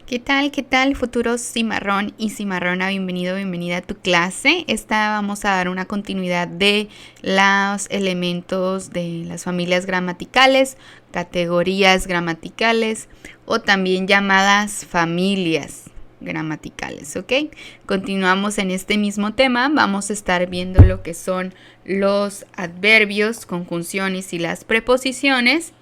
¿Qué tal? ¿Qué tal, futuros cimarrón y cimarrona? Bienvenido, bienvenida a tu clase. Esta vamos a dar una continuidad de los elementos de las familias gramaticales, categorías gramaticales o también llamadas familias gramaticales, ¿ok? Continuamos en este mismo tema. Vamos a estar viendo lo que son los adverbios, conjunciones y las preposiciones.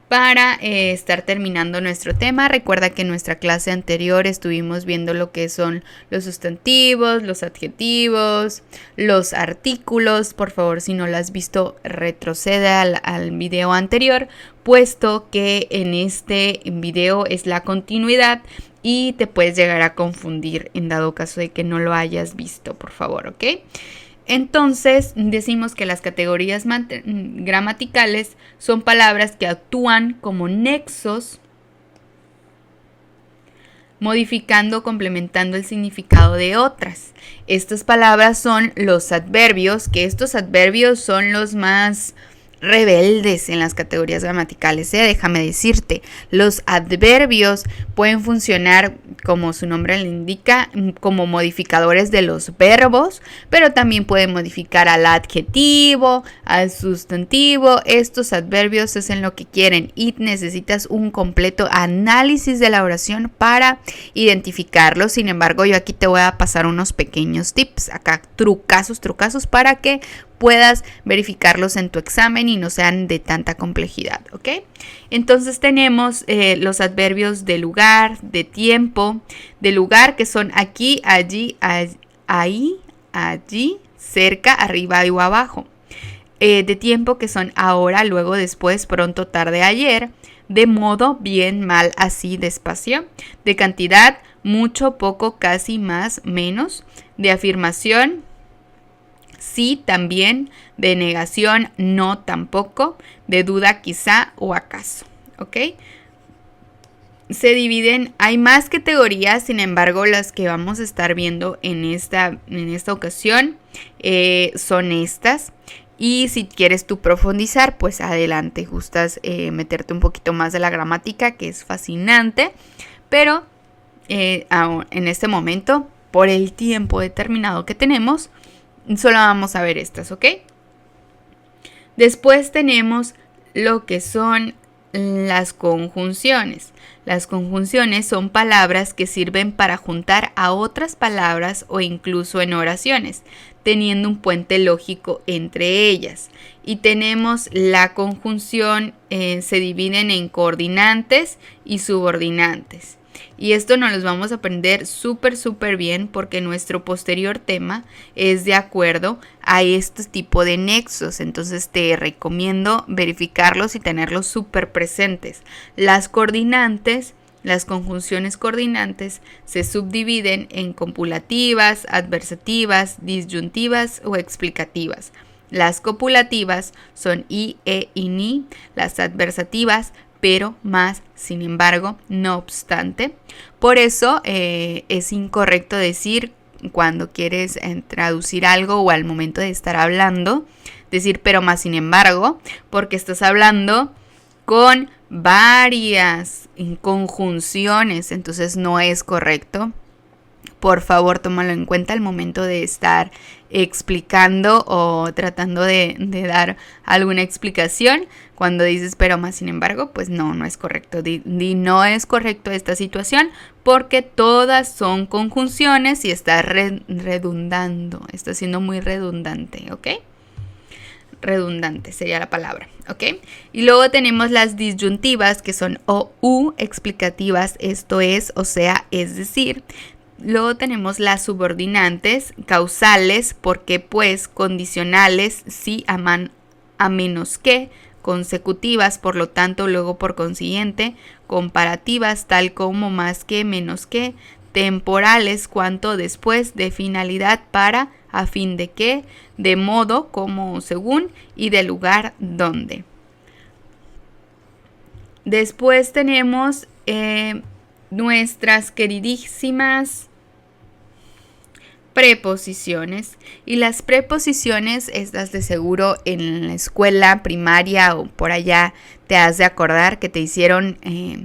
Para estar terminando nuestro tema, recuerda que en nuestra clase anterior estuvimos viendo lo que son los sustantivos, los adjetivos, los artículos. Por favor, si no lo has visto, retrocede al video anterior, puesto que en este video es la continuidad y te puedes llegar a confundir en dado caso de que no lo hayas visto, por favor, ¿ok? Entonces, decimos que las categorías gramaticales son palabras que actúan como nexos, modificando o complementando el significado de otras. Estas palabras son los adverbios, que estos adverbios son los más rebeldes en las categorías gramaticales, déjame decirte. Los adverbios pueden funcionar, como su nombre le indica, como modificadores de los verbos, pero también pueden modificar al adjetivo, al sustantivo. Estos adverbios hacen lo que quieren y necesitas un completo análisis de la oración para identificarlos. Sin embargo, yo aquí te voy a pasar unos pequeños tips, acá trucazos para que puedas verificarlos en tu examen y no sean de tanta complejidad, ¿ok? Entonces tenemos los adverbios de lugar, de tiempo, de lugar, que son aquí, allí, ahí, allí, cerca, arriba o abajo. De tiempo, que son ahora, luego, después, pronto, tarde, ayer. De modo, bien, mal, así, despacio. De cantidad, mucho, poco, casi, más, menos. De afirmación, sí, también. De negación, no, tampoco. De duda, quizá o acaso, ¿ok? Se dividen, hay más categorías, sin embargo, las que vamos a estar viendo en esta ocasión son estas. Y si quieres tú profundizar, pues adelante, gustas meterte un poquito más de la gramática, que es fascinante. Pero en este momento, por el tiempo determinado que tenemos, solo vamos a ver estas, ¿ok? Después tenemos lo que son las conjunciones. Las conjunciones son palabras que sirven para juntar a otras palabras o incluso en oraciones, teniendo un puente lógico entre ellas. Y tenemos la conjunción, se dividen en coordinantes y subordinantes. Y esto nos los vamos a aprender súper bien, porque nuestro posterior tema es de acuerdo a este tipo de nexos. Entonces te recomiendo verificarlos y tenerlos súper presentes. Las coordinantes, las conjunciones coordinantes, se subdividen en copulativas, adversativas, disyuntivas o explicativas. Las copulativas son i, e y ni. Las adversativas, pero, más, sin embargo, no obstante. Por eso es incorrecto decir, cuando quieres traducir algo o al momento de estar hablando, decir pero, más, sin embargo, porque estás hablando con varias conjunciones, entonces no es correcto. Por favor, tómalo en cuenta al momento de estar explicando o tratando de dar alguna explicación. Cuando dices pero, más, sin embargo, pues no es correcto. No es correcto esta situación, porque todas son conjunciones y está redundando. Está siendo muy redundante, ¿ok? Redundante sería la palabra, ¿ok? Y luego tenemos las disyuntivas, que son o u explicativas, esto es, o sea, es decir. Luego tenemos las subordinantes, causales, porque, pues, condicionales, sí, a menos que, consecutivas, por lo tanto, luego, por consiguiente, comparativas, tal como, más que, menos que, temporales, cuanto, después, de finalidad, para, a fin de que, de modo, como, según, y de lugar, donde. Después tenemos nuestras queridísimas preposiciones. Y las preposiciones, estas de seguro en la escuela primaria o por allá te has de acordar que te hicieron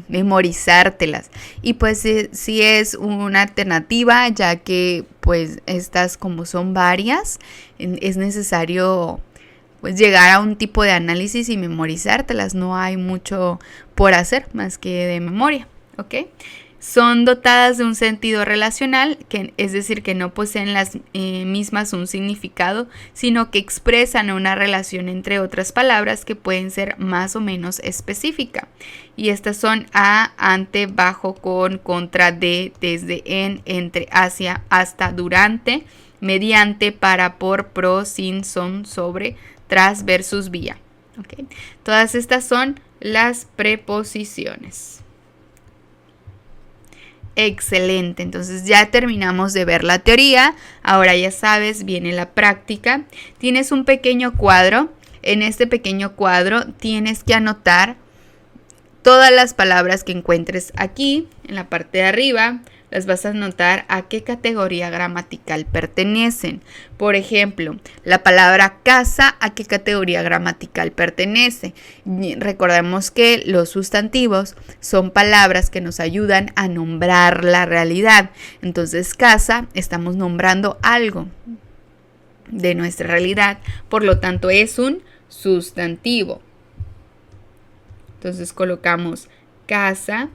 memorizártelas. Y pues sí es una alternativa, ya que pues estas, como son varias, es necesario pues llegar a un tipo de análisis y memorizártelas. No hay mucho por hacer más que de memoria, ¿ok? Son dotadas de un sentido relacional, es decir, que no poseen las mismas un significado, sino que expresan una relación entre otras palabras que pueden ser más o menos específica. Y estas son a, ante, bajo, con, contra, de, desde, en, entre, hacia, hasta, durante, mediante, para, por, pro, sin, son, sobre, tras, versus, vía. ¿Okay? Todas estas son las preposiciones. Excelente, entonces ya terminamos de ver la teoría, ahora ya sabes, viene la práctica. Tienes un pequeño cuadro, en este pequeño cuadro tienes que anotar todas las palabras que encuentres aquí, en la parte de arriba, las vas a anotar a qué categoría gramatical pertenecen. Por ejemplo, la palabra casa, ¿a qué categoría gramatical pertenece? Recordemos que los sustantivos son palabras que nos ayudan a nombrar la realidad. Entonces, casa, estamos nombrando algo de nuestra realidad, por lo tanto es un sustantivo. Entonces colocamos casa.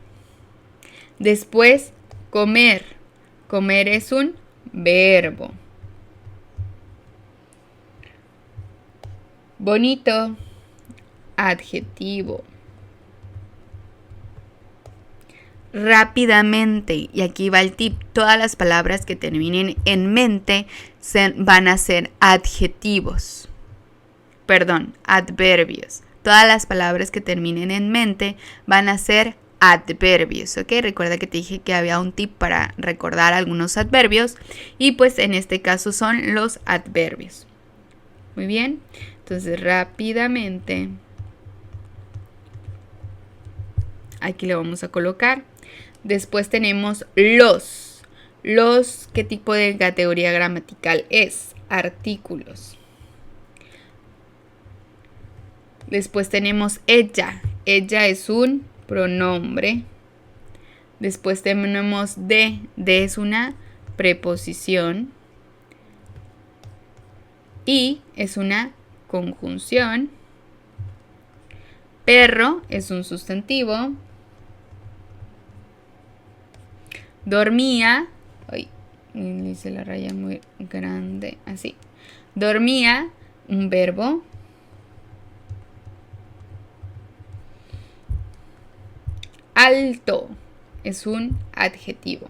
Después, comer. Comer es un verbo. Bonito, adjetivo. Rápidamente, y aquí va el tip, todas las palabras que terminen en mente van a ser adjetivos. Perdón, adverbios. Todas las palabras que terminen en mente van a ser adverbios, ¿ok? Recuerda que te dije que había un tip para recordar algunos adverbios y pues en este caso son los adverbios. Muy bien, entonces rápidamente aquí le vamos a colocar. Después tenemos los. Los, ¿qué tipo de categoría gramatical es? Artículos. Después tenemos ella. Ella es un pronombre. Después tenemos de. De es una preposición. Y es una conjunción. Perro es un sustantivo. Dormía. Ay, le hice la raya muy grande. Así. Dormía, un verbo. Alto es un adjetivo.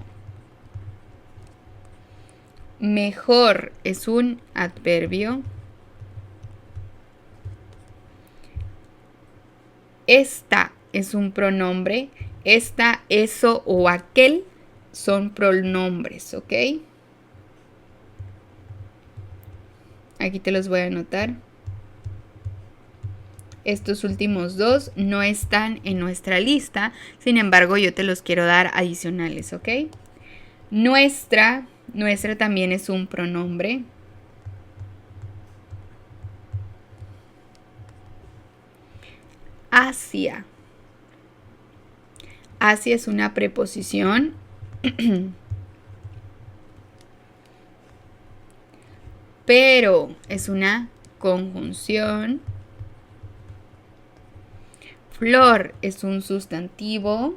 Mejor es un adverbio. Esta es un pronombre. Esta, eso o aquel son pronombres, ¿ok? Aquí te los voy a anotar. Estos últimos dos no están en nuestra lista, sin embargo yo te los quiero dar adicionales, ¿ok? Nuestra también es un pronombre. Hacia. Hacia es una preposición. Pero es una conjunción. Flor es un sustantivo.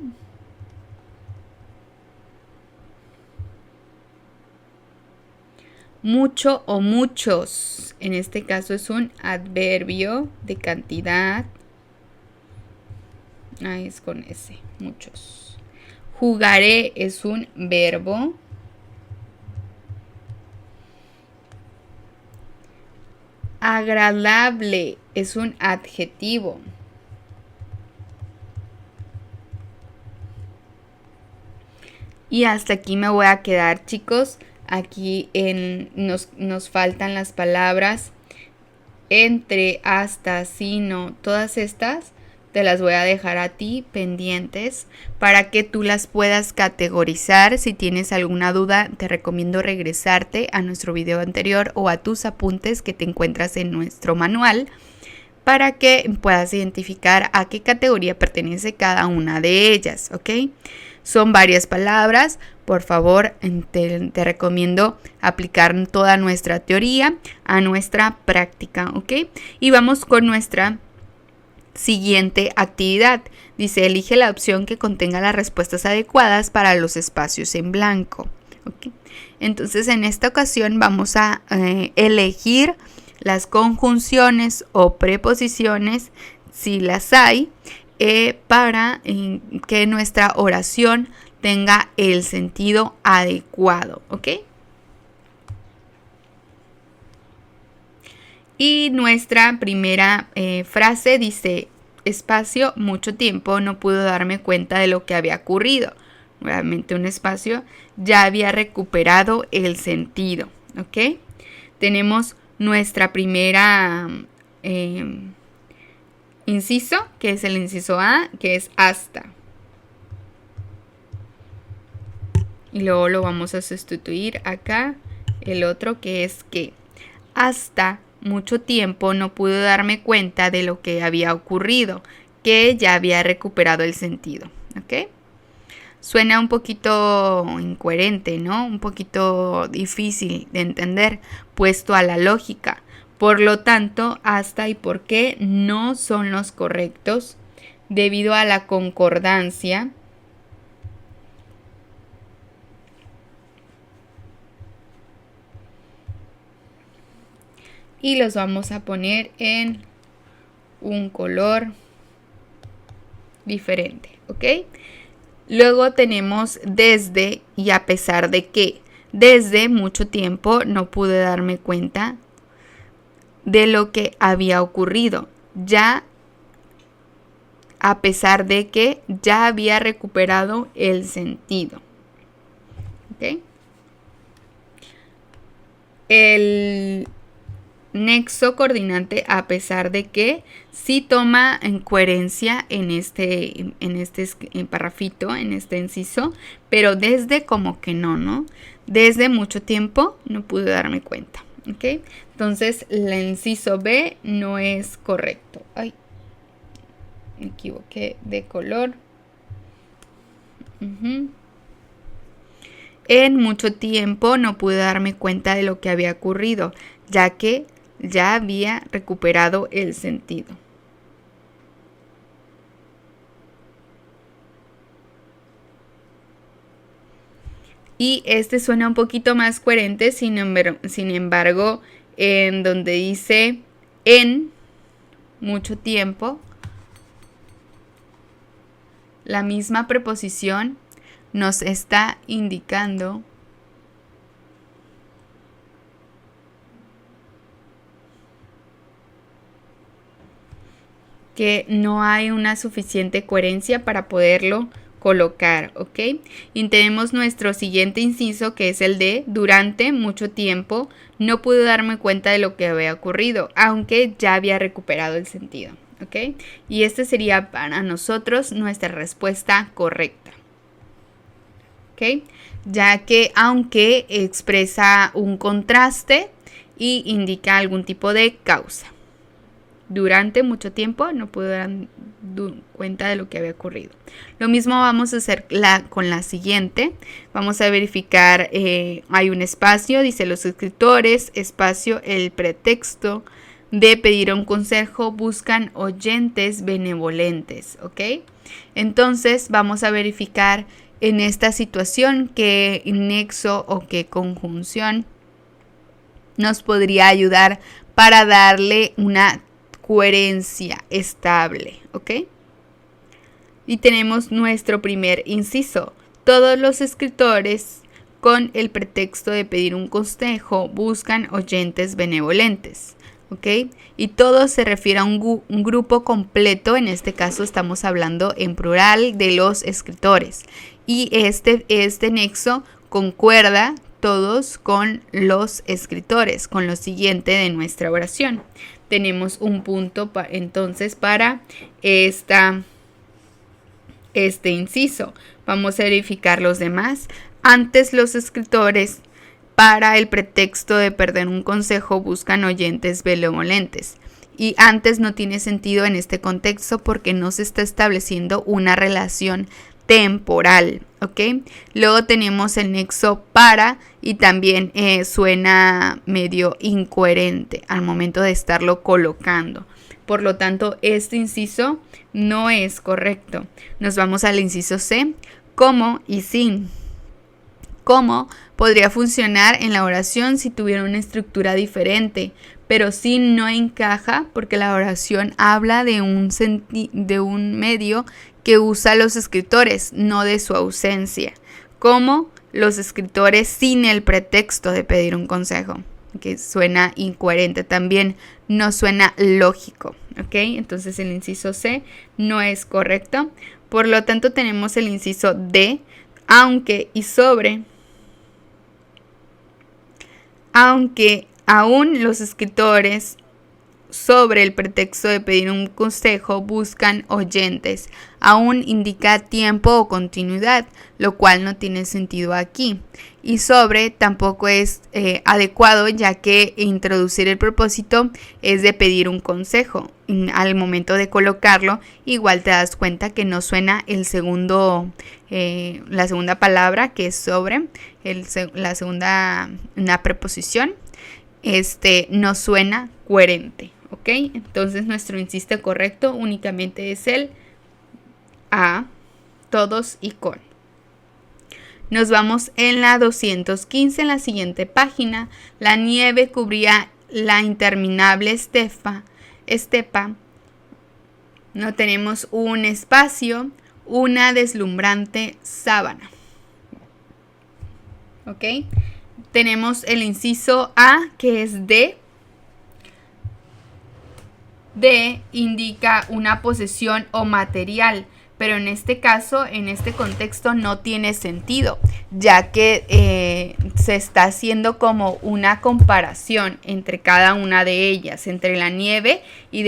Mucho o muchos, en este caso es un adverbio de cantidad. Ahí es con ese, muchos. Jugaré es un verbo. Agradable es un adjetivo. Y hasta aquí me voy a quedar, chicos. Aquí nos faltan las palabras entre, hasta, sino, todas estas te las voy a dejar a ti pendientes para que tú las puedas categorizar. Si tienes alguna duda, te recomiendo regresarte a nuestro video anterior o a tus apuntes que te encuentras en nuestro manual para que puedas identificar a qué categoría pertenece cada una de ellas, ¿ok? Son varias palabras. Por favor, te recomiendo aplicar toda nuestra teoría a nuestra práctica, ¿ok? Y vamos con nuestra siguiente actividad. Dice, elige la opción que contenga las respuestas adecuadas para los espacios en blanco, ¿ok? Entonces, en esta ocasión vamos a elegir las conjunciones o preposiciones, si las hay, para que nuestra oración tenga el sentido adecuado, ¿ok? Y nuestra primera frase dice, espacio, mucho tiempo, no pude darme cuenta de lo que había ocurrido. Nuevamente un espacio, ya había recuperado el sentido, ¿ok? Tenemos nuestra primera inciso, que es el inciso A, que es hasta. Y luego lo vamos a sustituir acá, el otro que es que. Hasta mucho tiempo no pude darme cuenta de lo que había ocurrido, que ya había recuperado el sentido, ¿ok? Suena un poquito incoherente, ¿no? Un poquito difícil de entender, puesto a la lógica. Por lo tanto, hasta y por qué no son los correctos debido a la concordancia y los vamos a poner en un color diferente, ¿ok? Luego tenemos desde y a pesar de que. Desde mucho tiempo no pude darme cuenta de lo que había ocurrido. Ya a pesar de que ya había recuperado el sentido. ¿Ok? El nexo coordinante a pesar de que sí toma en coherencia en este parrafito, en este inciso, pero desde como que no. Desde mucho tiempo no pude darme cuenta, ¿ok? Entonces el inciso B no es correcto. Ay, me equivoqué de color. En mucho tiempo no pude darme cuenta de lo que había ocurrido, ya que ya había recuperado el sentido. Y este suena un poquito más coherente, sin embargo, en donde dice en mucho tiempo, la misma preposición nos está indicando que no hay una suficiente coherencia para poderlo colocar, ¿ok? Y tenemos nuestro siguiente inciso, que es el de durante mucho tiempo no pude darme cuenta de lo que había ocurrido, aunque ya había recuperado el sentido, ¿ok? Y este sería para nosotros nuestra respuesta correcta, ¿ok? Ya que aunque expresa un contraste y indica algún tipo de causa. Durante mucho tiempo no pude dar cuenta de lo que había ocurrido. Lo mismo vamos a hacer con la siguiente. Vamos a verificar, hay un espacio, dice los escritores, espacio, el pretexto de pedir un consejo, buscan oyentes benevolentes, ¿ok? Entonces vamos a verificar en esta situación qué nexo o qué conjunción nos podría ayudar para darle una coherencia estable, ¿ok? Y tenemos nuestro primer inciso. Todos los escritores, con el pretexto de pedir un consejo, buscan oyentes benevolentes, ¿ok? Y todo se refiere a un grupo completo. En este caso estamos hablando en plural de los escritores. Y este nexo concuerda todos con los escritores, con lo siguiente de nuestra oración. tenemos un punto entonces para este inciso. Vamos a verificar los demás. Antes, los escritores, para el pretexto de perder un consejo, buscan oyentes benevolentes. Y antes no tiene sentido en este contexto porque no se está estableciendo una relación temporal, ¿ok? Luego tenemos el nexo para y también suena medio incoherente al momento de estarlo colocando. Por lo tanto, este inciso no es correcto. Nos vamos al inciso C, como y sin. Como podría funcionar en la oración si tuviera una estructura diferente, pero sin no encaja porque la oración habla de un medio que usa los escritores, no de su ausencia, como los escritores sin el pretexto de pedir un consejo, que suena incoherente también, no suena lógico, ¿ok? Entonces el inciso C no es correcto. Por lo tanto tenemos el inciso D, aunque y sobre. Aunque aún los escritores, sobre el pretexto de pedir un consejo, buscan oyentes, aún indica tiempo o continuidad, lo cual no tiene sentido aquí. Y sobre tampoco es adecuado, ya que introducir el propósito es de pedir un consejo. Al momento de colocarlo, igual te das cuenta que no suena la segunda palabra, que es sobre, una preposición, no suena coherente. ¿Ok? Entonces nuestro inciso correcto únicamente es el A, todos y con. Nos vamos en la 215, en la siguiente página. La nieve cubría la interminable estepa. No tenemos un espacio, una deslumbrante sábana. ¿Ok? Tenemos el inciso A, que es D. D indica una posesión o material, pero en este caso, en este contexto no tiene sentido, ya que se está haciendo como una comparación entre cada una de ellas, entre la nieve y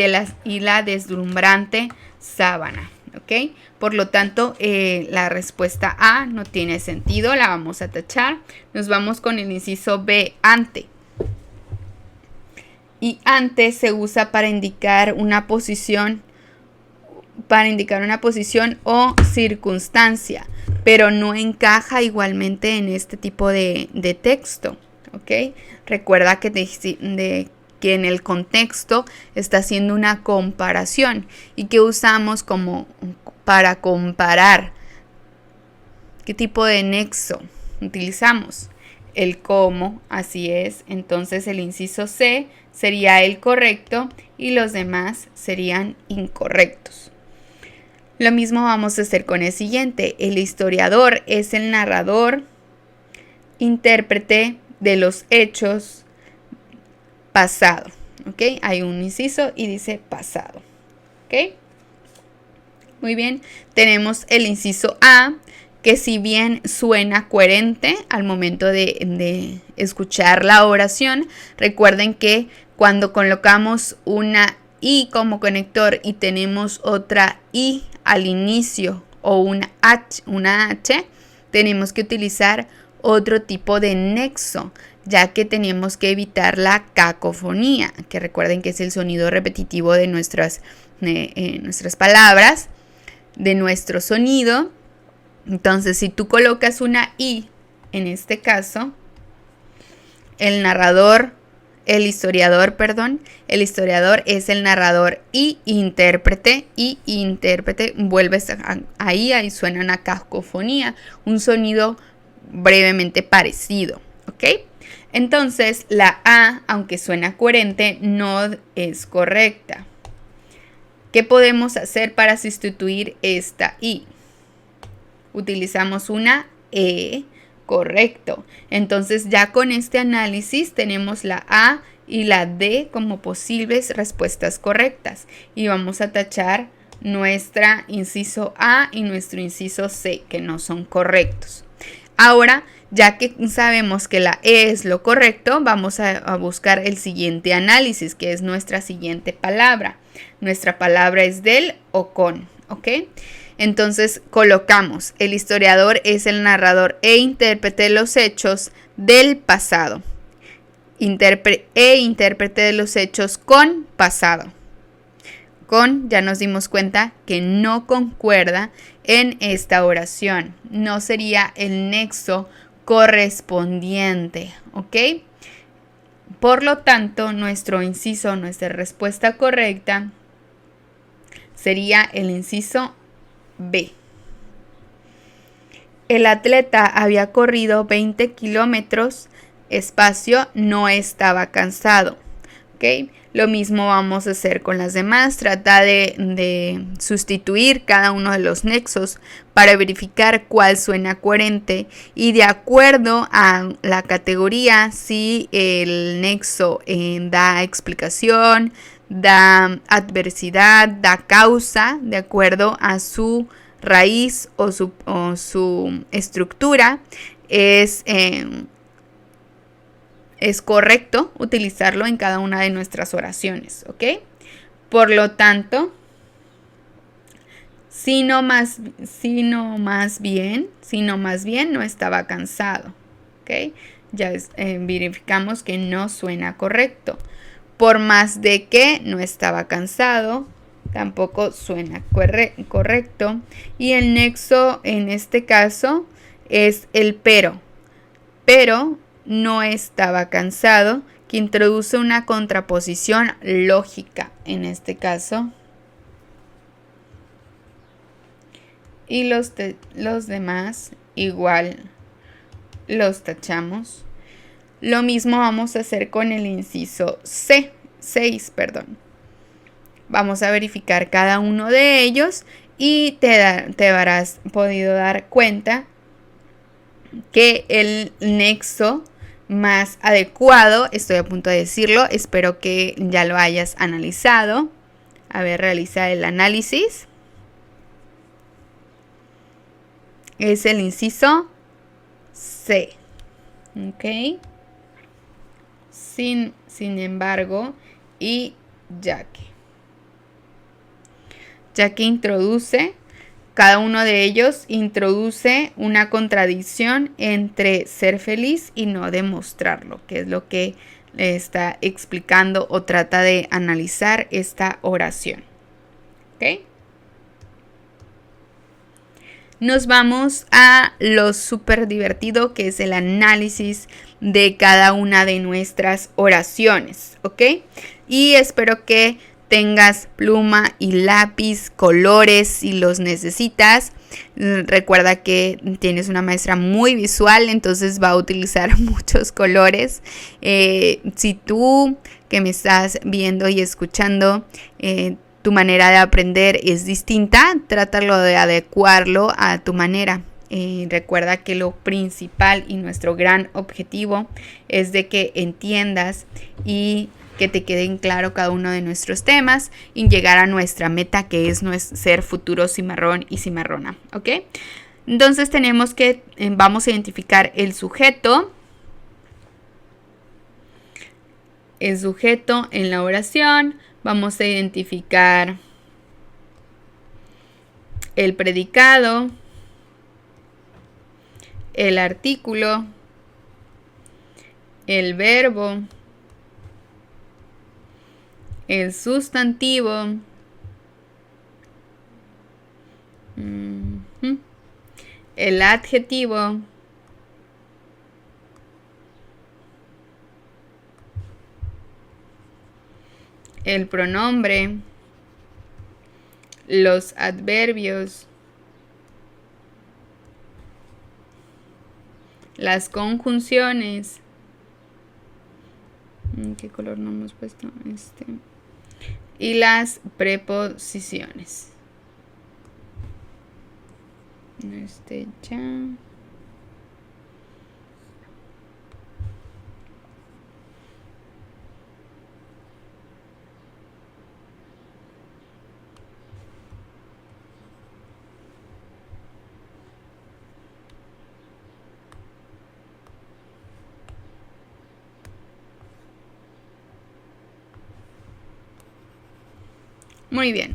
la deslumbrante sábana, ¿ok? Por lo tanto, la respuesta A no tiene sentido, la vamos a tachar. Nos vamos con el inciso B, ante. Y ante se usa para indicar una posición o circunstancia, pero no encaja igualmente en este tipo de texto, ¿ok? Recuerda que que en el contexto está haciendo una comparación y que usamos como para comparar. ¿Qué tipo de nexo utilizamos? El cómo, así es. Entonces el inciso C sería el correcto y los demás serían incorrectos. Lo mismo vamos a hacer con el siguiente. El historiador es el narrador, intérprete de los hechos pasado. ¿Ok? Hay un inciso y dice pasado. ¿Ok? Muy bien. Tenemos el inciso A, que si bien suena coherente al momento de escuchar la oración, recuerden que cuando colocamos una I como conector y tenemos otra I al inicio o una H, tenemos que utilizar otro tipo de nexo, ya que tenemos que evitar la cacofonía, que recuerden que es el sonido repetitivo de nuestras palabras, de nuestro sonido. Entonces, si tú colocas una I, en este caso, el historiador es el narrador y intérprete, vuelves ahí suena una cacofonía, un sonido brevemente parecido, ¿ok? Entonces, la A, aunque suena coherente, no es correcta. ¿Qué podemos hacer para sustituir esta I? Utilizamos una E, correcto. Entonces ya con este análisis tenemos la A y la D como posibles respuestas correctas. Y vamos a tachar nuestra inciso A y nuestro inciso C, que no son correctos. Ahora Ya que sabemos que la E es lo correcto, vamos a buscar el siguiente análisis, que es nuestra siguiente palabra. Nuestra palabra es del o con, ¿ok? Entonces colocamos, el historiador es el narrador e intérprete de los hechos del pasado. Intérprete de los hechos con pasado. Con, ya nos dimos cuenta que no concuerda en esta oración. No sería el nexo correspondiente, ¿ok? Por lo tanto, nuestro inciso, nuestra respuesta correcta sería el inciso B. El atleta había corrido 20 kilómetros, espacio, no estaba cansado, ¿ok? Lo mismo vamos a hacer con las demás. Trata de sustituir cada uno de los nexos para verificar cuál suena coherente y de acuerdo a la categoría, si el nexo da explicación, da adversidad, da causa, de acuerdo a su raíz o su estructura, es correcto utilizarlo en cada una de nuestras oraciones, ¿ok? Por lo tanto, sino más bien no estaba cansado, ¿ok? Ya verificamos que no suena correcto. Por más de que no estaba cansado, tampoco suena correcto. Y el nexo en este caso es el pero. Pero no estaba cansado, que introduce una contraposición lógica en este caso. Y los demás igual los tachamos. Lo mismo vamos a hacer con el inciso 6, perdón. Vamos a verificar cada uno de ellos y te habrás podido dar cuenta que el nexo más adecuado, estoy a punto de decirlo, espero que ya lo hayas analizado. A ver, realiza el análisis. Es el inciso C. ¿Ok? Sin embargo, y ya que introduce, cada uno de ellos introduce una contradicción entre ser feliz y no demostrarlo, que es lo que le está explicando o trata de analizar esta oración. ¿Ok? Nos vamos a lo súper divertido, que es el análisis de cada una de nuestras oraciones, ¿ok? Y espero que tengas pluma y lápiz, colores si los necesitas. Recuerda que tienes una maestra muy visual, entonces va a utilizar muchos colores. Si tú que me estás viendo y escuchando, tu manera de aprender es distinta, trátalo de adecuarlo a tu manera. Recuerda que lo principal y nuestro gran objetivo es de que entiendas y que te queden claro cada uno de nuestros temas y llegar a nuestra meta, que es ser futuro cimarrón y cimarrona, ¿ok? Entonces vamos a identificar el sujeto en la oración. Vamos a identificar el predicado, el artículo, el verbo, el sustantivo, el adjetivo, el pronombre, los adverbios, las conjunciones. ¿Qué color no hemos puesto? Y las preposiciones. Ya. Muy bien.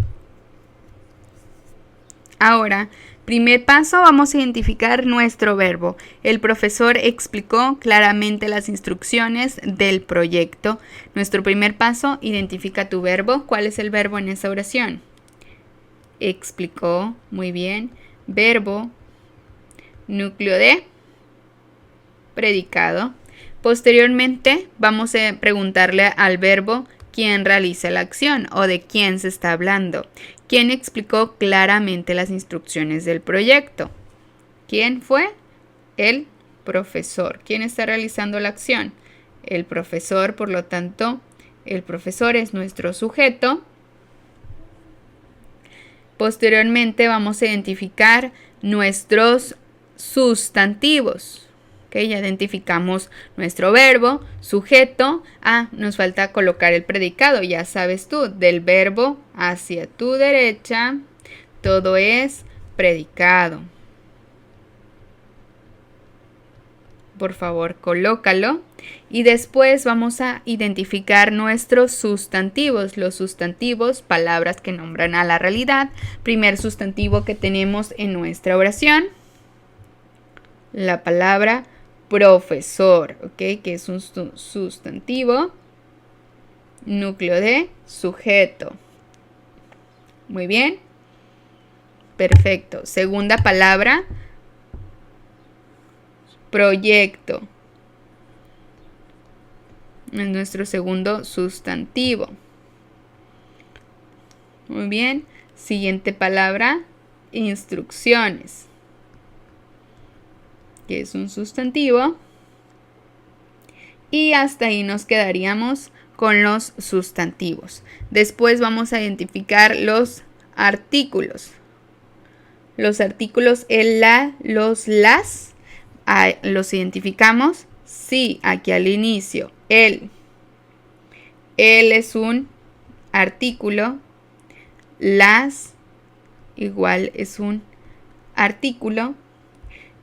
Ahora, primer paso, vamos a identificar nuestro verbo. El profesor explicó claramente las instrucciones del proyecto. Nuestro primer paso, identifica tu verbo. ¿Cuál es el verbo en esa oración? Explicó, muy bien. Verbo, núcleo de predicado. Posteriormente, vamos a preguntarle al verbo quién realiza la acción o de quién se está hablando. ¿Quién explicó claramente las instrucciones del proyecto? ¿Quién fue? El profesor. ¿Quién está realizando la acción? El profesor, por lo tanto, el profesor es nuestro sujeto. Posteriormente vamos a identificar nuestros sustantivos. Okay, ya identificamos nuestro verbo, sujeto. Nos falta colocar el predicado, ya sabes tú, del verbo hacia tu derecha, todo es predicado. Por favor, colócalo. Y después vamos a identificar nuestros sustantivos. Los sustantivos, palabras que nombran a la realidad. Primer sustantivo que tenemos en nuestra oración, la palabra profesor, ¿ok? Que es un sustantivo, núcleo de sujeto. Muy bien. Perfecto. Segunda palabra, proyecto. Es nuestro segundo sustantivo. Muy bien. Siguiente palabra, instrucciones, que es un sustantivo. Y hasta ahí nos quedaríamos con los sustantivos. Después vamos a identificar los artículos. Los artículos, el la, los las, los identificamos. Sí, aquí al inicio, el. El es un artículo. Las igual es un artículo.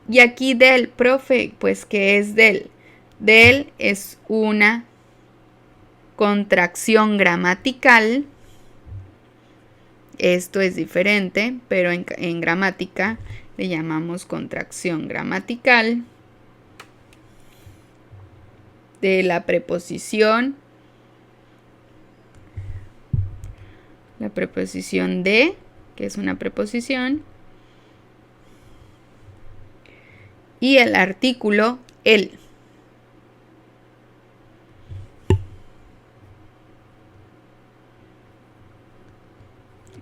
Y aquí del, profe, pues ¿qué es del? Del es una contracción gramatical. Esto es diferente, pero en gramática le llamamos contracción gramatical de la preposición. La preposición de, que es una preposición. Y el artículo el.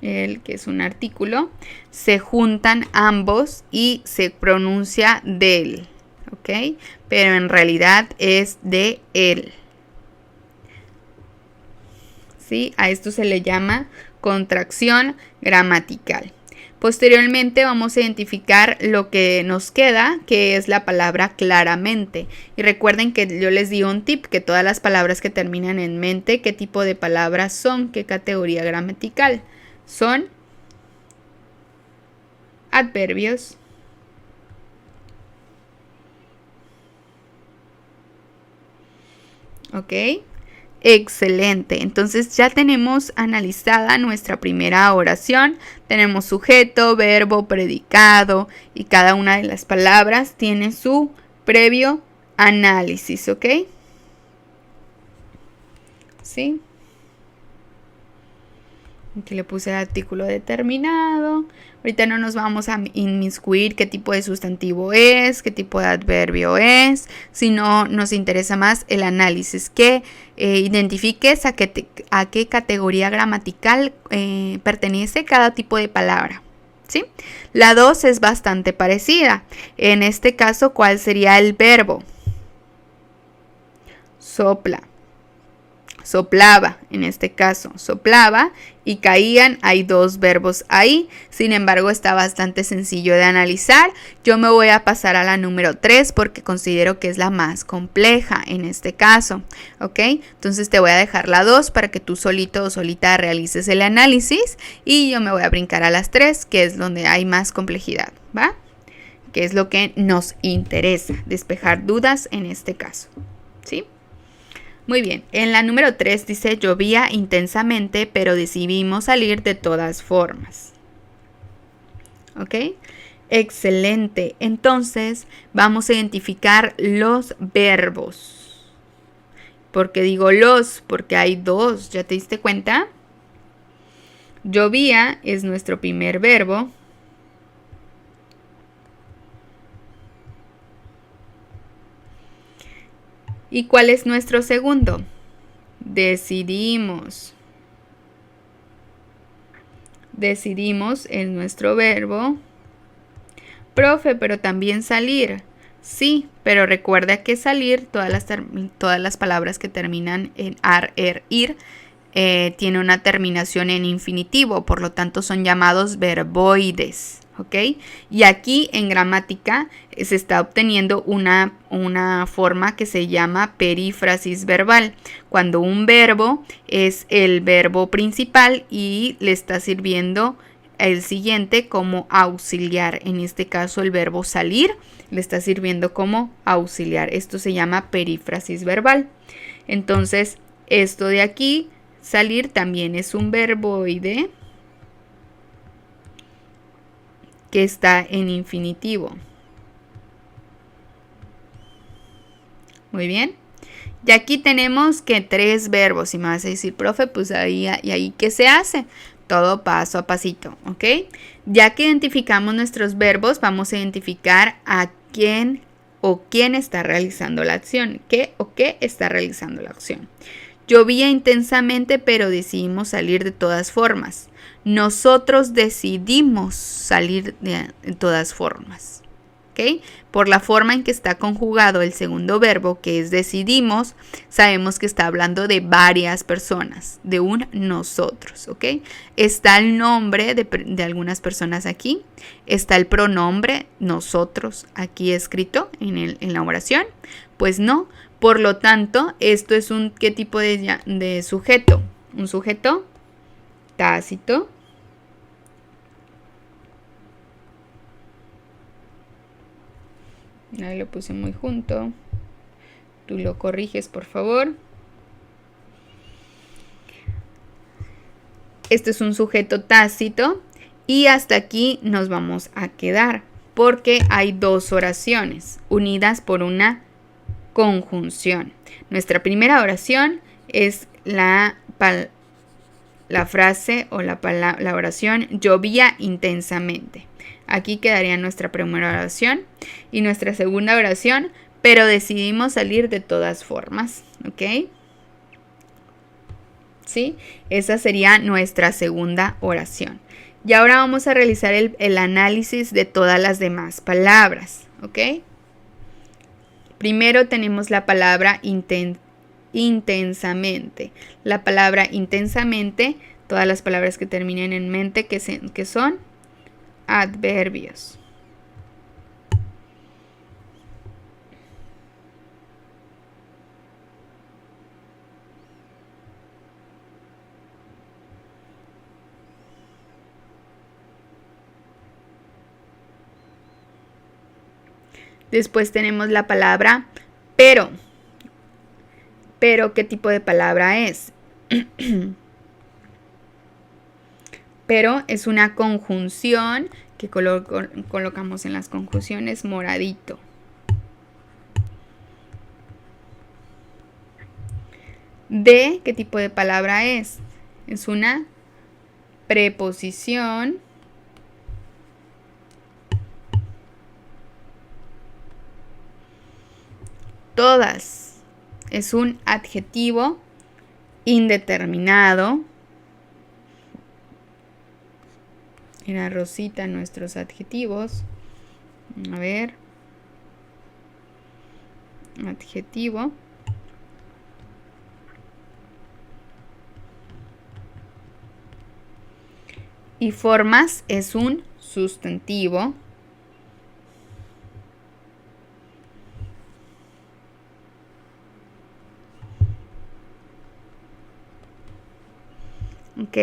El, que es un artículo, se juntan ambos y se pronuncia del, ¿ok? Pero en realidad es de él. ¿Sí? A esto se le llama contracción gramatical. Posteriormente vamos a identificar lo que nos queda, que es la palabra claramente. Y recuerden que yo les di un tip, que todas las palabras que terminan en mente, ¿qué tipo de palabras son? ¿Qué categoría gramatical? Son adverbios. ¿Ok? Excelente. Entonces ya tenemos analizada nuestra primera oración. Tenemos sujeto, verbo, predicado y cada una de las palabras tiene su previo análisis, ¿ok? ¿Sí? Aquí le puse el artículo determinado. Ahorita no nos vamos a inmiscuir qué tipo de sustantivo es, qué tipo de adverbio es, sino nos interesa más el análisis, que identifiques a qué categoría gramatical pertenece cada tipo de palabra. ¿Sí? La 2 es bastante parecida. En este caso, ¿cuál sería el verbo? Sopla. Soplaba, en este caso, soplaba y caían, hay dos verbos ahí, sin embargo está bastante sencillo de analizar. Yo me voy a pasar a la número 3 porque considero que es la más compleja en este caso, ¿ok? Entonces te voy a dejar la 2 para que tú solito o solita realices el análisis y yo me voy a brincar a las 3, que es donde hay más complejidad, ¿va? Que es lo que nos interesa, despejar dudas en este caso, ¿sí? Muy bien, en la número 3 dice llovía intensamente, pero decidimos salir de todas formas. ¿Ok? Excelente. Entonces vamos a identificar los verbos. ¿Por qué digo los? Porque hay dos, ¿ya te diste cuenta? Llovía es nuestro primer verbo. ¿Y cuál es nuestro segundo? Decidimos. Decidimos es nuestro verbo. Profe, pero también salir. Sí, pero recuerda que salir, todas las palabras que terminan en ar, er, ir, tiene una terminación en infinitivo, por lo tanto son llamados verboides. ¿Ok? Y aquí en gramática se está obteniendo una forma que se llama perífrasis verbal, cuando un verbo es el verbo principal y le está sirviendo el siguiente como auxiliar. En este caso el verbo salir le está sirviendo como auxiliar. Esto se llama perífrasis verbal. Entonces esto de aquí, salir, también es un verboide que está en infinitivo. Muy bien. Y aquí tenemos que 3 verbos. Y me vas a decir, profe, pues ahí ¿qué se hace? Todo paso a pasito, ¿ok? Ya que identificamos nuestros verbos, vamos a identificar a quién o quién está realizando la acción. ¿Qué o qué está realizando la acción? Llovía intensamente, pero decidimos salir de todas formas. Nosotros decidimos salir de todas formas. ¿Ok? Por la forma en que está conjugado el segundo verbo, que es decidimos, sabemos que está hablando de varias personas, de un nosotros. ¿Ok? Está el nombre de algunas personas aquí. Está el pronombre nosotros aquí escrito en la oración. Pues no. Por lo tanto, esto es ¿qué tipo de sujeto? Un sujeto tácito. Ahí lo puse muy junto. Tú lo corriges, por favor. Este es un sujeto tácito. Y hasta aquí nos vamos a quedar, porque hay 2 oraciones unidas por una conjunción. Nuestra primera oración es la frase o la oración llovía intensamente. Aquí quedaría nuestra primera oración y nuestra segunda oración, pero decidimos salir de todas formas. ¿Ok? ¿Sí? Esa sería nuestra segunda oración. Y ahora vamos a realizar el análisis de todas las demás palabras. ¿Ok? Primero tenemos la palabra intensamente. La palabra intensamente, todas las palabras que terminen en mente, que son adverbios. Después tenemos la palabra pero. Pero, ¿qué tipo de palabra es? Pero es una conjunción que colocamos en las conjunciones moradito. De, ¿qué tipo de palabra es? Es una preposición todas. Es un adjetivo indeterminado. Era Rosita nuestros adjetivos. A ver. Adjetivo. Y formas es un sustantivo. ¿Ok?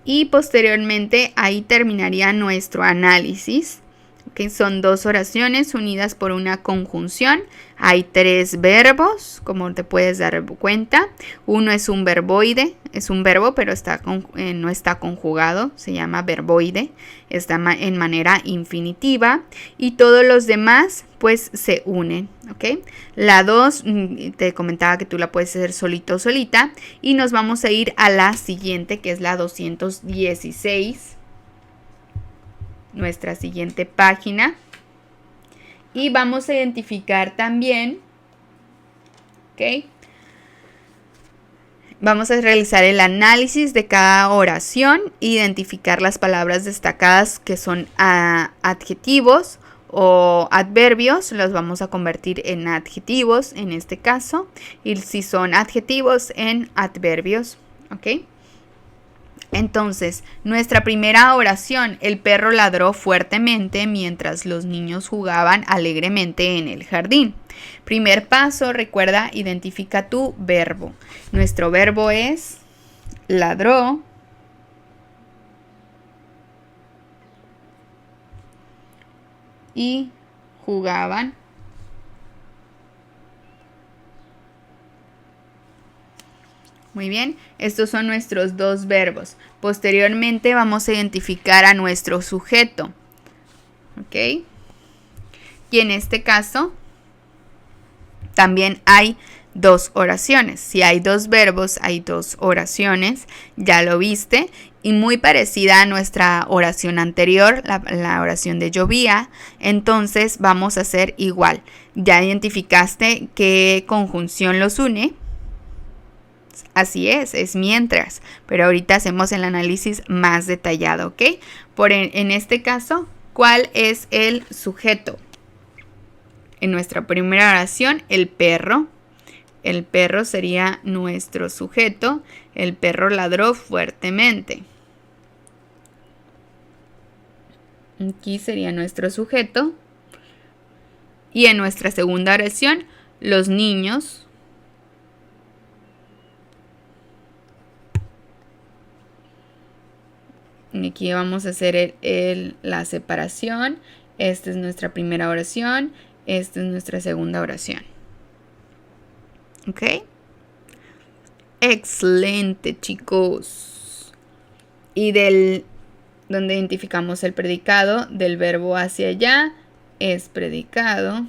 Y posteriormente ahí terminaría nuestro análisis. ¿Ok? que son dos oraciones unidas por una conjunción. Hay tres verbos, como te puedes dar cuenta. Uno es un verboide, es un verbo, pero no está conjugado, se llama verboide, está en manera infinitiva, y todos los demás pues se unen, ¿ok? La 2, te comentaba que tú la puedes hacer solito o solita, y nos vamos a ir a la siguiente, que es la 216. Nuestra siguiente página, y vamos a identificar también, ¿ok? Vamos a realizar el análisis de cada oración, identificar las palabras destacadas que son adjetivos o adverbios, los vamos a convertir en adjetivos en este caso, y si son adjetivos en adverbios, ¿ok? Entonces, nuestra primera oración: el perro ladró fuertemente mientras los niños jugaban alegremente en el jardín. Primer paso, recuerda, identifica tu verbo. Nuestro verbo es ladró, y jugaban. Muy bien, estos son nuestros dos verbos. Posteriormente vamos a identificar a nuestro sujeto, ¿ok? Y en este caso también hay dos oraciones. Si hay dos verbos, hay dos oraciones, ya lo viste, y muy parecida a nuestra oración anterior, la oración de llovía. Entonces vamos a hacer igual. Ya identificaste qué conjunción los une. Así es mientras, pero ahorita hacemos el análisis más detallado, ¿ok? En este caso, ¿cuál es el sujeto? En nuestra primera oración, el perro. El perro sería nuestro sujeto. El perro ladró fuertemente. Aquí sería nuestro sujeto. Y en nuestra segunda oración, los niños. Aquí vamos a hacer la separación. Esta es nuestra primera oración. Esta es nuestra segunda oración. ¿Ok? Excelente, chicos. Y donde identificamos el predicado, del verbo hacia allá, es predicado.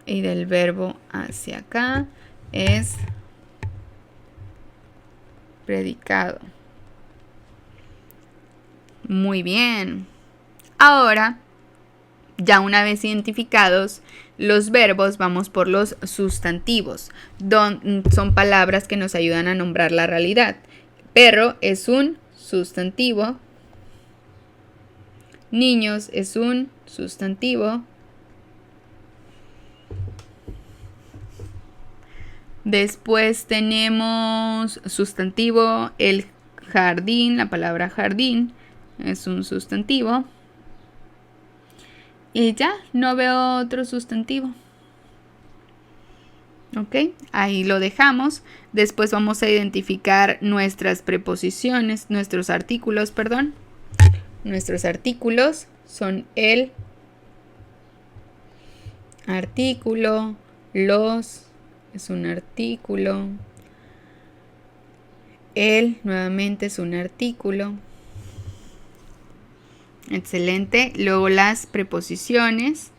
Y del verbo hacia acá es predicado. Muy bien. Ahora, ya una vez identificados los verbos, vamos por los sustantivos. Son palabras que nos ayudan a nombrar la realidad. Perro es un sustantivo. Niños es un sustantivo. Después tenemos sustantivo, el jardín, la palabra jardín es un sustantivo. Y ya, no veo otro sustantivo. Ok, ahí lo dejamos. Después vamos a identificar nuestras preposiciones, nuestros artículos, perdón. Nuestros artículos son el artículo, los es un artículo, el nuevamente es un artículo. Excelente. Luego las preposiciones.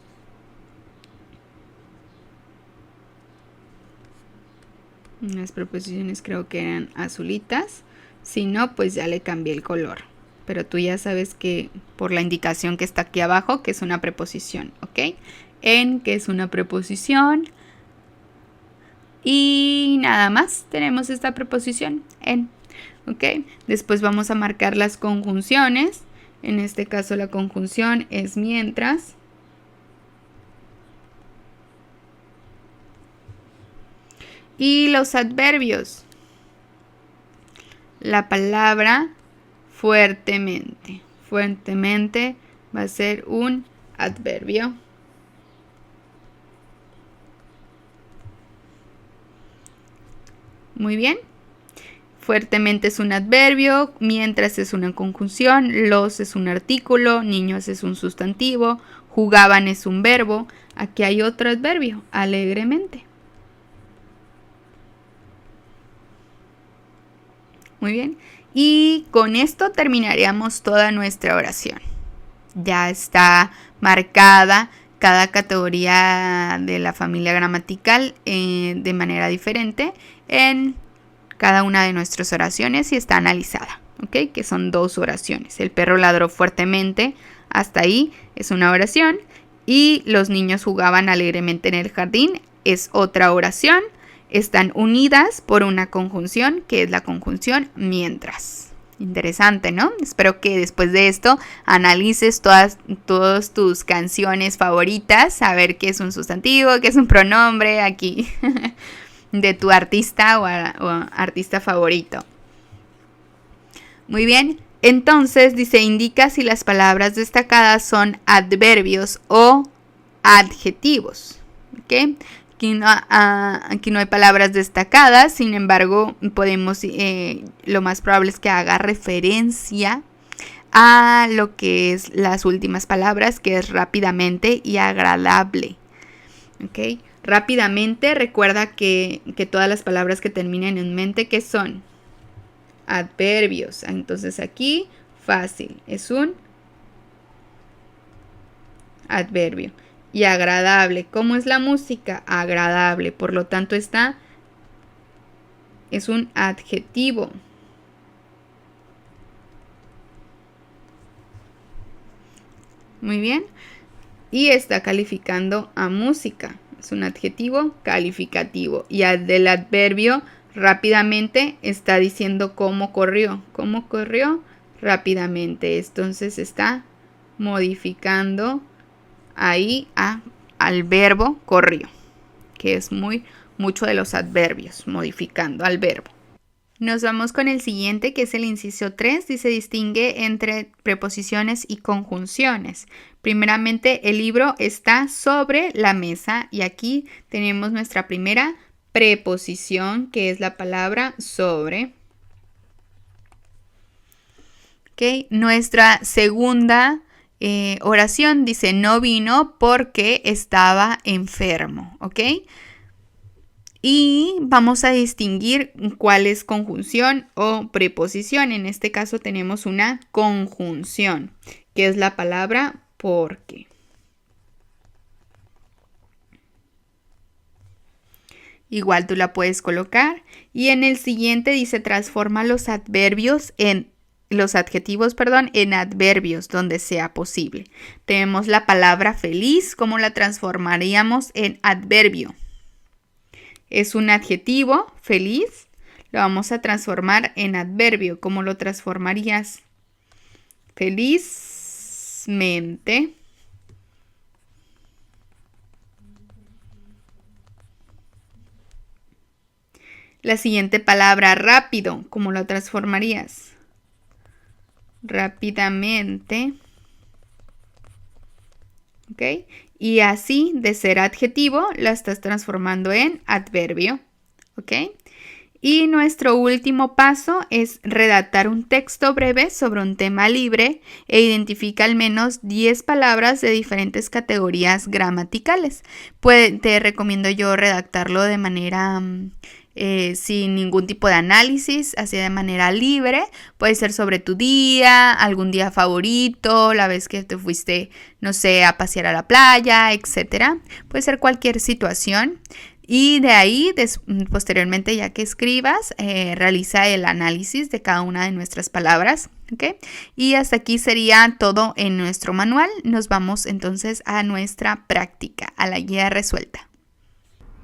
Las preposiciones creo que eran azulitas. Si no, pues ya le cambié el color. Pero tú ya sabes que por la indicación que está aquí abajo, que es una preposición, ¿ok? En, que es una preposición. Y nada más tenemos esta preposición, en, ¿ok? Después vamos a marcar las conjunciones. En este caso la conjunción es mientras. Y los adverbios. La palabra fuertemente. Fuertemente va a ser un adverbio. Muy bien. Fuertemente es un adverbio, mientras es una conjunción, los es un artículo, niños es un sustantivo, jugaban es un verbo. Aquí hay otro adverbio, alegremente. Muy bien. Y con esto terminaríamos toda nuestra oración. Ya está marcada cada categoría de la familia gramatical de manera diferente en cada una de nuestras oraciones y está analizada, ¿ok? Que son 2 oraciones. El perro ladró fuertemente, hasta ahí es una oración. Y los niños jugaban alegremente en el jardín, es otra oración. Están unidas por una conjunción, que es la conjunción mientras. Interesante, ¿no? Espero que después de esto analices todas tus canciones favoritas, a ver qué es un sustantivo, qué es un pronombre aquí de tu artista o artista favorito. Muy bien, entonces dice, indica si las palabras destacadas son adverbios o adjetivos. ¿Ok? Aquí no hay palabras destacadas, sin embargo, lo más probable es que haga referencia a lo que es las últimas palabras, que es rápidamente y agradable. ¿Ok? Rápidamente, recuerda que todas las palabras que terminen en mente, ¿qué son? Adverbios. Entonces aquí, fácil, es un adverbio. Y agradable, ¿cómo es la música? Agradable, por lo tanto es un adjetivo. Muy bien. Y está calificando a música. Es un adjetivo calificativo. Y del adverbio rápidamente está diciendo cómo corrió. ¿Cómo corrió? Rápidamente. Entonces está modificando ahí al verbo corrió, que es mucho de los adverbios, modificando al verbo. Nos vamos con el siguiente, que es el inciso 3. Dice, distingue entre preposiciones y conjunciones. Primeramente, el libro está sobre la mesa y aquí tenemos nuestra primera preposición, que es la palabra sobre. ¿Okay? Nuestra segunda oración dice, no vino porque estaba enfermo. ¿Ok? Y vamos a distinguir cuál es conjunción o preposición. En este caso tenemos una conjunción, que es la palabra porque. Igual tú la puedes colocar. Y en el siguiente dice, transforma los adjetivos en adverbios donde sea posible. Tenemos la palabra feliz, ¿cómo la transformaríamos en adverbio? Es un adjetivo, feliz, lo vamos a transformar en adverbio. ¿Cómo lo transformarías? Felizmente. La siguiente palabra, rápido, ¿cómo lo transformarías? Rápidamente. ¿Ok? Y así, de ser adjetivo, la estás transformando en adverbio. ¿Ok? Y nuestro último paso es redactar un texto breve sobre un tema libre e identifica al menos 10 palabras de diferentes categorías gramaticales. Te recomiendo yo redactarlo de manera sin ningún tipo de análisis, así de manera libre. Puede ser sobre tu día, algún día favorito, la vez que te fuiste, no sé, a pasear a la playa, etc. Puede ser cualquier situación. Y de ahí, posteriormente, ya que escribas, realiza el análisis de cada una de nuestras palabras. ¿Okay? Y hasta aquí sería todo en nuestro manual. Nos vamos entonces a nuestra práctica, a la guía resuelta.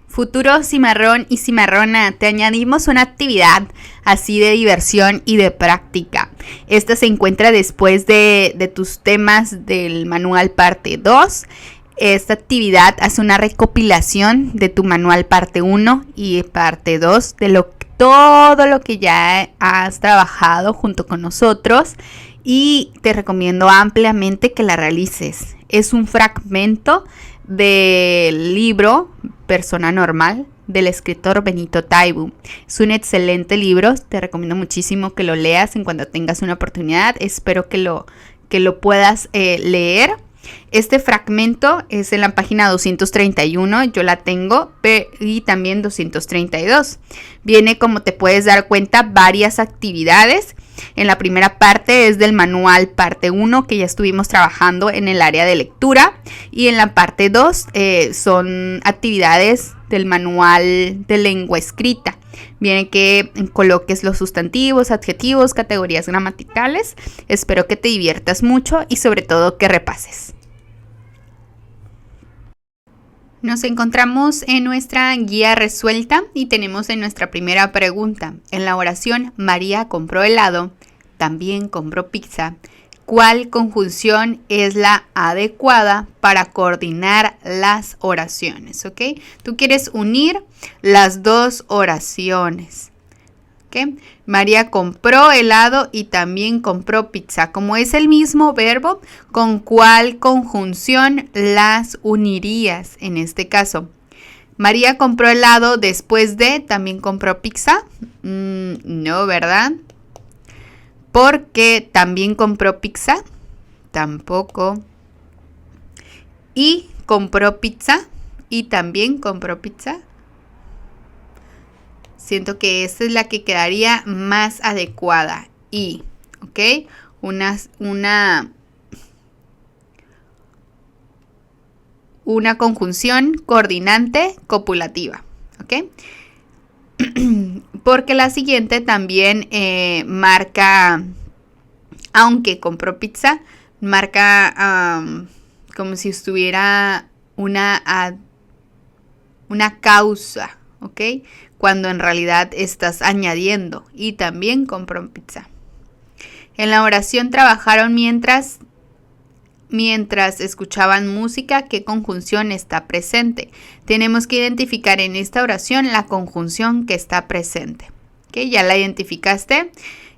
Futuro cimarrón y cimarrona, te añadimos una actividad así de diversión y de práctica. Esta se encuentra después de tus temas del manual parte 2. Esta actividad hace una recopilación de tu manual parte 1 y parte 2 de todo lo que ya has trabajado junto con nosotros y te recomiendo ampliamente que la realices. Es un fragmento del libro Persona Normal, del escritor Benito Taibo. Es un excelente libro, te recomiendo muchísimo que lo leas en cuanto tengas una oportunidad. Espero que lo puedas leer. Este fragmento es en la página 231, yo la tengo, y también 232. Viene, como te puedes dar cuenta, varias actividades. En la primera parte es del manual parte 1, que ya estuvimos trabajando en el área de lectura. Y en la parte 2 son actividades del manual de lengua escrita. Viene que coloques los sustantivos, adjetivos, categorías gramaticales. Espero que te diviertas mucho y sobre todo que repases. Nos encontramos en nuestra guía resuelta y tenemos en nuestra primera pregunta, en la oración María compró helado, también compró pizza. ¿Cuál conjunción es la adecuada para coordinar las oraciones? ¿Ok? Tú quieres unir las dos oraciones. ¿Ok? María compró helado y también compró pizza. Como es el mismo verbo, ¿con cuál conjunción las unirías en este caso? María compró helado después de, también compró pizza. No, ¿verdad? Porque también compró pizza. Tampoco. Y compró pizza. Y también compró pizza. Siento que esta es la que quedaría más adecuada. Y, ¿ok? Una conjunción coordinante copulativa, ¿ok? Porque la siguiente también marca, aunque compró pizza, marca como si estuviera una causa, ¿ok? Cuando en realidad estás añadiendo y también compró pizza. En la oración trabajaron mientras escuchaban música. ¿Qué conjunción está presente? Tenemos que identificar en esta oración la conjunción que está presente. ¿Ok? ¿Ya la identificaste?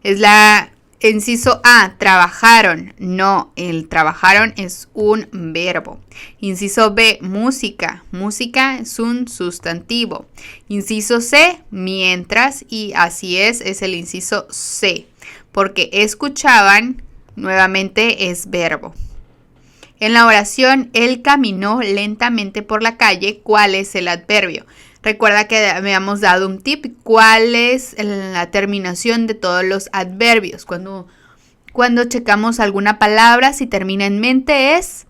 Es la inciso A, trabajaron. No, el trabajaron es un verbo. Inciso B, música. Música es un sustantivo. Inciso C, mientras, y así es el inciso C. Porque escuchaban, nuevamente es verbo. En la oración, él caminó lentamente por la calle. ¿Cuál es el adverbio? Recuerda que habíamos dado un tip. ¿Cuál es la terminación de todos los adverbios? Cuando checamos alguna palabra, si termina en mente es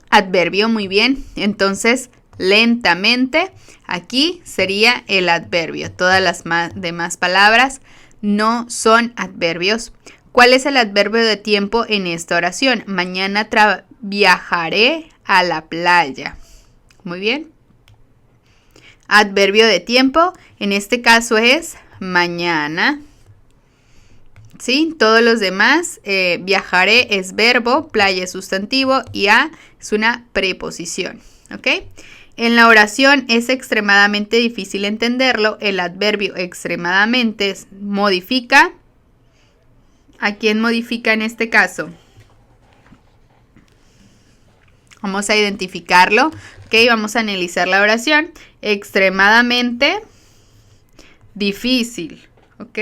adverbio. Muy bien. Entonces, lentamente, aquí sería el adverbio. Todas las demás palabras no son adverbios. ¿Cuál es el adverbio de tiempo en esta oración? Mañana viajaré a la playa. Muy bien. Adverbio de tiempo, en este caso es mañana. ¿Sí? Todos los demás, viajaré es verbo, playa es sustantivo y a es una preposición. ¿Ok? En la oración es extremadamente difícil entenderlo. El adverbio extremadamente modifica. ¿A quién modifica en este caso? Vamos a identificarlo. Ok, vamos a analizar la oración. Extremadamente difícil. Ok.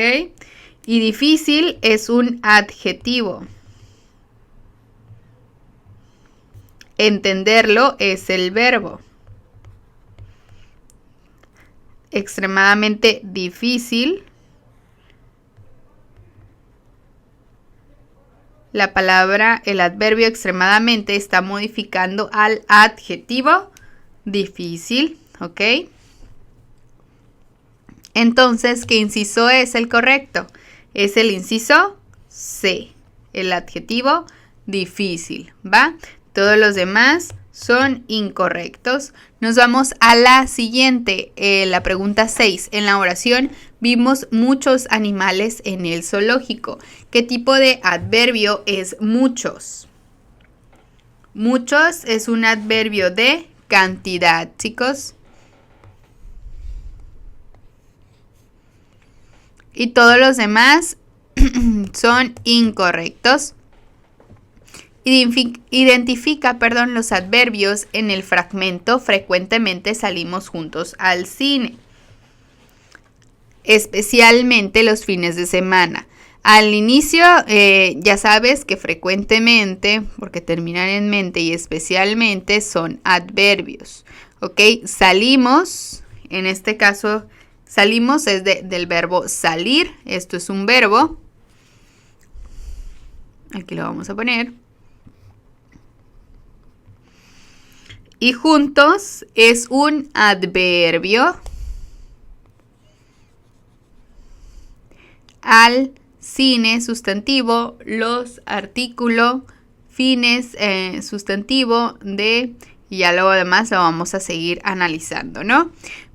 Y difícil es un adjetivo. Entenderlo es el verbo. Extremadamente difícil. La palabra, el adverbio extremadamente está modificando al adjetivo difícil, ¿ok? Entonces, ¿qué inciso es el correcto? Es el inciso C, el adjetivo difícil, ¿va? Todos los demás son incorrectos. Nos vamos a la siguiente, la pregunta 6. En la oración vimos muchos animales en el zoológico. ¿Qué tipo de adverbio es muchos? Muchos es un adverbio de cantidad, chicos. Y todos los demás son incorrectos. Identifica, los adverbios en el fragmento. Frecuentemente salimos juntos al cine, especialmente los fines de semana. Al inicio, ya sabes que frecuentemente, porque terminan en mente, y especialmente son adverbios. ¿Ok? Salimos, en este caso, salimos es del verbo salir. Esto es un verbo. Aquí lo vamos a poner. Y juntos es un adverbio. Al cine, sustantivo, los, artículo, fines, sustantivo, de, y ya luego además lo vamos a seguir analizando, ¿no?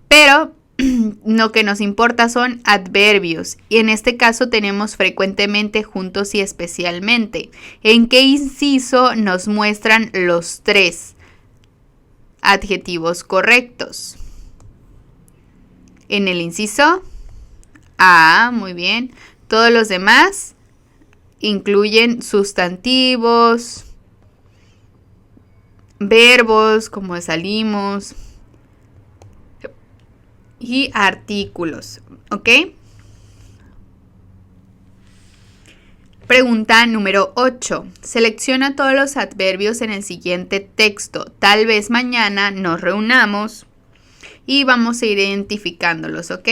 Pero lo que nos importa son adverbios, y en este caso tenemos frecuentemente, juntos y especialmente. ¿En qué inciso nos muestran los 3 adjetivos correctos? En el inciso A, muy bien. Todos los demás incluyen sustantivos, verbos como salimos y artículos, ¿ok? Pregunta número 8. Selecciona todos los adverbios en el siguiente texto. Tal vez mañana nos reunamos y vamos a ir identificándolos, ¿ok?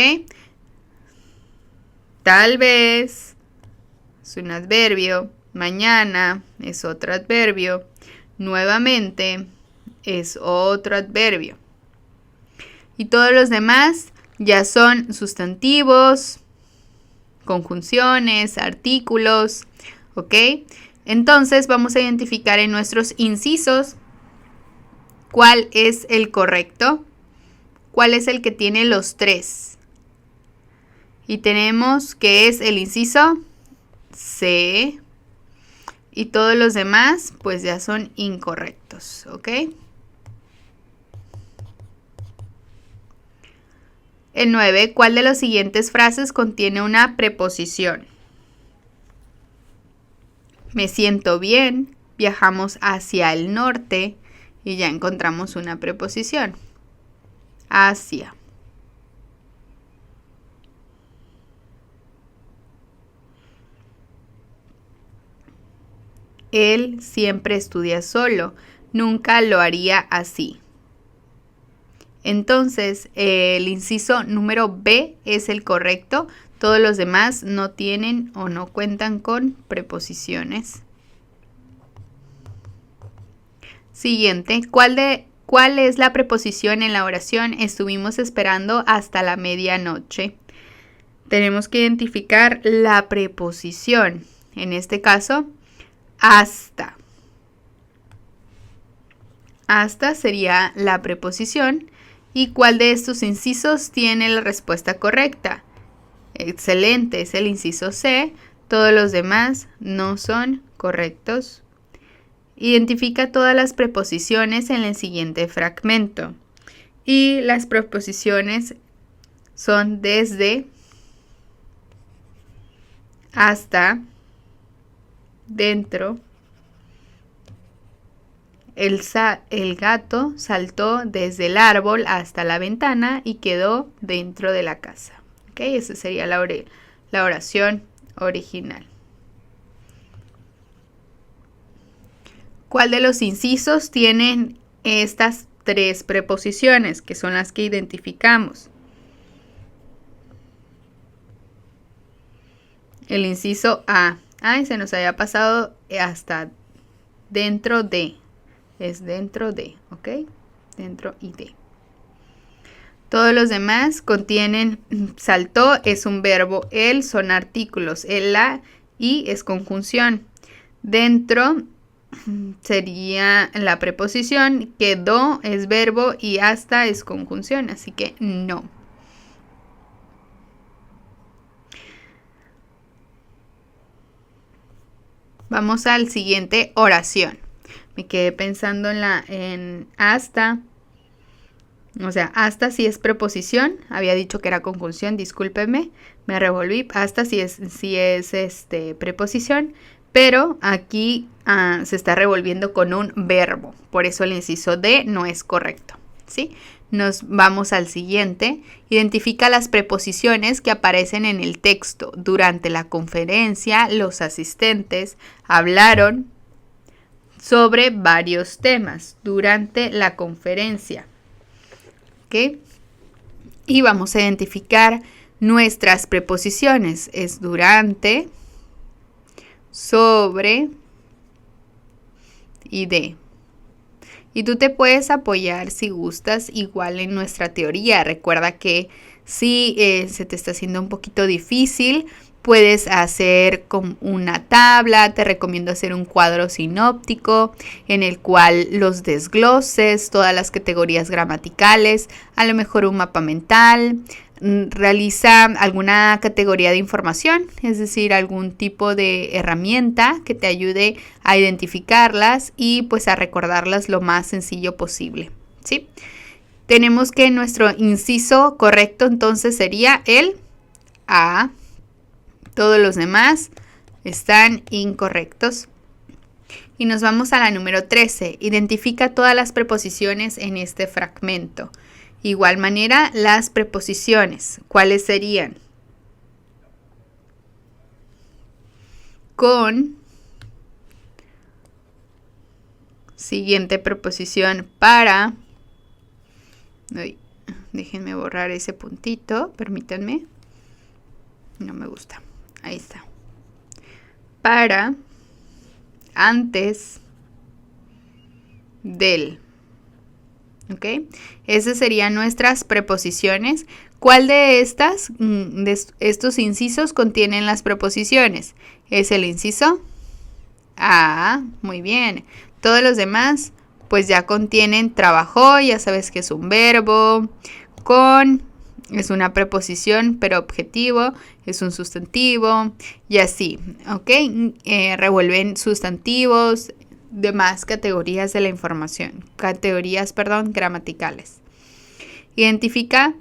Tal vez es un adverbio, mañana es otro adverbio, nuevamente es otro adverbio. Y todos los demás ya son sustantivos, conjunciones, artículos, ¿ok? Entonces vamos a identificar en nuestros incisos cuál es el correcto, cuál es el que tiene los 3. Y tenemos que es el inciso C. Y todos los demás pues ya son incorrectos, ¿ok? El 9. ¿Cuál de las siguientes frases contiene una preposición? Me siento bien, viajamos hacia el norte y ya encontramos una preposición. Hacia. Él siempre estudia solo, nunca lo haría así. Entonces, el inciso número B es el correcto. Todos los demás no tienen o no cuentan con preposiciones. Siguiente, ¿cuál es la preposición en la oración? Estuvimos esperando hasta la medianoche. Tenemos que identificar la preposición. En este caso, hasta. Hasta sería la preposición. ¿Y cuál de estos incisos tiene la respuesta correcta? Excelente, es el inciso C. Todos los demás no son correctos. Identifica todas las preposiciones en el siguiente fragmento. Y las preposiciones son desde, hasta, dentro. El gato saltó desde el árbol hasta la ventana y quedó dentro de la casa. ¿Ok? Esa sería la oración original. ¿Cuál de los incisos tienen estas 3 preposiciones, que son las que identificamos? El inciso A. Ay, se nos había pasado hasta dentro de. Es dentro de, ¿ok? Dentro y de. Todos los demás contienen saltó, es un verbo, el son artículos, el la y es conjunción. Dentro sería la preposición, quedó es verbo y hasta es conjunción, así que no. Vamos al siguiente oración. Me quedé pensando en hasta. O sea, hasta si es preposición. Había dicho que era conjunción, discúlpenme. Me revolví. Hasta si es preposición. pero aquí se está revolviendo con un verbo. Por eso el inciso D no es correcto, ¿sí? Nos vamos al siguiente. Identifica las preposiciones que aparecen en el texto. Durante la conferencia, los asistentes hablaron sobre varios temas. Durante la conferencia. ¿Ok? Y vamos a identificar nuestras preposiciones. Es durante, sobre y de. Y tú te puedes apoyar si gustas igual en nuestra teoría. Recuerda que si se te está haciendo un poquito difícil, puedes hacer con una tabla. Te recomiendo hacer un cuadro sinóptico en el cual los desgloses, todas las categorías gramaticales, a lo mejor un mapa mental. Realiza alguna categoría de información, es decir, algún tipo de herramienta que te ayude a identificarlas y pues a recordarlas lo más sencillo posible, ¿sí? Tenemos que nuestro inciso correcto entonces sería el A. Todos los demás están incorrectos. Y nos vamos a la número 13. Identifica todas las preposiciones en este fragmento. Igual manera, las preposiciones. ¿Cuáles serían? Con. Siguiente preposición para. Uy, déjenme borrar ese puntito. Permítanme. No me gusta. Ahí está. Para. Antes. Del. ¿Ok? Esas serían nuestras preposiciones. ¿Cuál de estos incisos contienen las preposiciones? Es el inciso A. Muy bien. Todos los demás, pues ya contienen trabajó, ya sabes que es un verbo. Con es una preposición, pero objetivo, es un sustantivo, y así. ¿Ok? Revuelven sustantivos. Demás categorías de la información, gramaticales. Identifica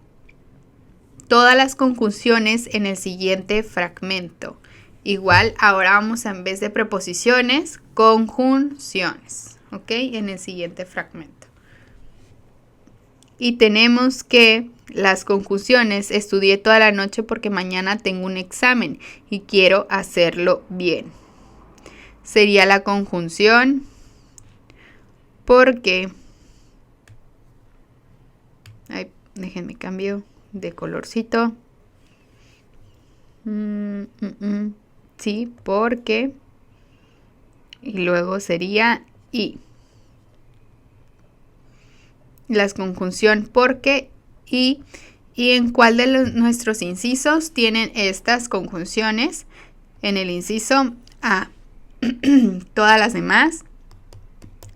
todas las conjunciones en el siguiente fragmento. Igual, ahora vamos a, en vez de preposiciones, conjunciones, ¿ok? En el siguiente fragmento. Y tenemos que las conjunciones, estudié toda la noche porque mañana tengo un examen y quiero hacerlo bien. Sería la conjunción porque, déjenme cambio de colorcito. Sí, porque, y luego sería y. Las conjunción porque y en cuál de nuestros incisos tienen estas conjunciones. En el inciso A. Todas las demás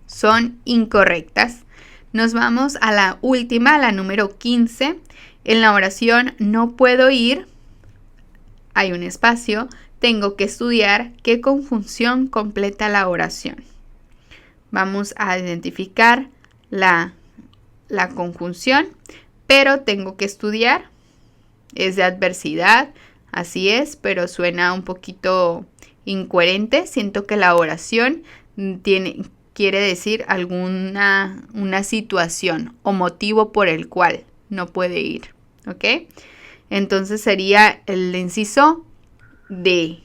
son incorrectas. Nos vamos a la última, la número 15. En la oración no puedo ir, hay un espacio, tengo que estudiar. ¿Qué conjunción completa la oración? Vamos a identificar la conjunción, pero tengo que estudiar. Es de adversidad, así es, pero suena un poquito incoherente. Siento que la oración quiere decir una situación o motivo por el cual no puede ir, ¿ok? Entonces sería el inciso de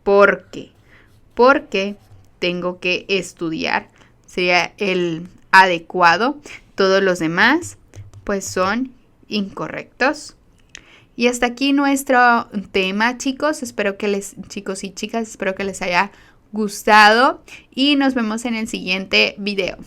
porque tengo que estudiar, sería el adecuado. Todos los demás pues son incorrectos. Y hasta aquí nuestro tema, chicos. Chicos y chicas, espero que les haya gustado y nos vemos en el siguiente video.